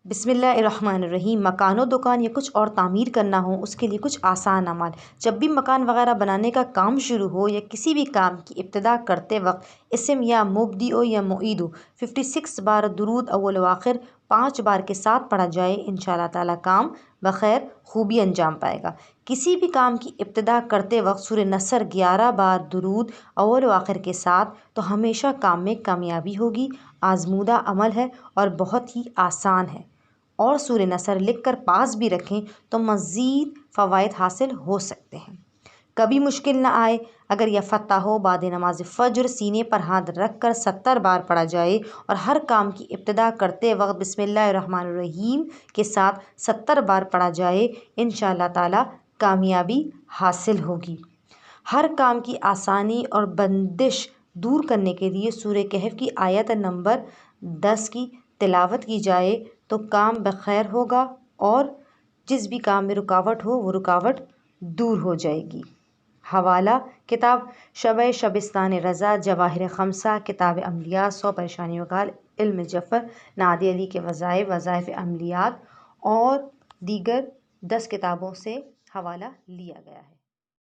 بسم اللہ الرحمن الرحیم۔ مکان و دکان یا کچھ اور تعمیر کرنا ہو، اس کے لیے کچھ آسان اعمال۔ جب بھی مکان وغیرہ بنانے کا کام شروع ہو یا کسی بھی کام کی ابتدا کرتے وقت اسم یا مبدئ یا معید 56 بار درود اول و آخر 5 بار کے ساتھ پڑھا جائے، انشاءاللہ تعالیٰ کام بخیر خوبی انجام پائے گا۔ کسی بھی کام کی ابتدا کرتے وقت سورہ نصر 11 بار درود اول و آخر کے ساتھ تو ہمیشہ کام میں کامیابی ہوگی۔ آزمودہ عمل ہے اور بہت ہی آسان ہے، اور سورہ نصر لکھ کر پاس بھی رکھیں تو مزید فوائد حاصل ہو سکتے ہیں۔ کبھی مشکل نہ آئے، اگر یہ فتح ہو بعد نماز فجر سینے پر ہاتھ رکھ کر 70 بار پڑھا جائے اور ہر کام کی ابتدا کرتے وقت بسم اللہ الرحمن الرحیم کے ساتھ 70 بار پڑھا جائے، انشاءاللہ تعالیٰ کامیابی حاصل ہوگی۔ ہر کام کی آسانی اور بندش دور کرنے کے لیے سورہ کہف کی آیت نمبر 10 کی تلاوت کی جائے تو کام بخیر ہوگا، اور جس بھی کام میں رکاوٹ ہو وہ رکاوٹ دور ہو جائے گی۔ حوالہ: کتاب شبستان رضا، جواہر خمسہ، کتاب عملیات، 100 پریشانیوں کا حل، علم جعفر نادی علی کے وظائف، وظائف عملیات اور دیگر 10 کتابوں سے حوالہ لیا گیا ہے۔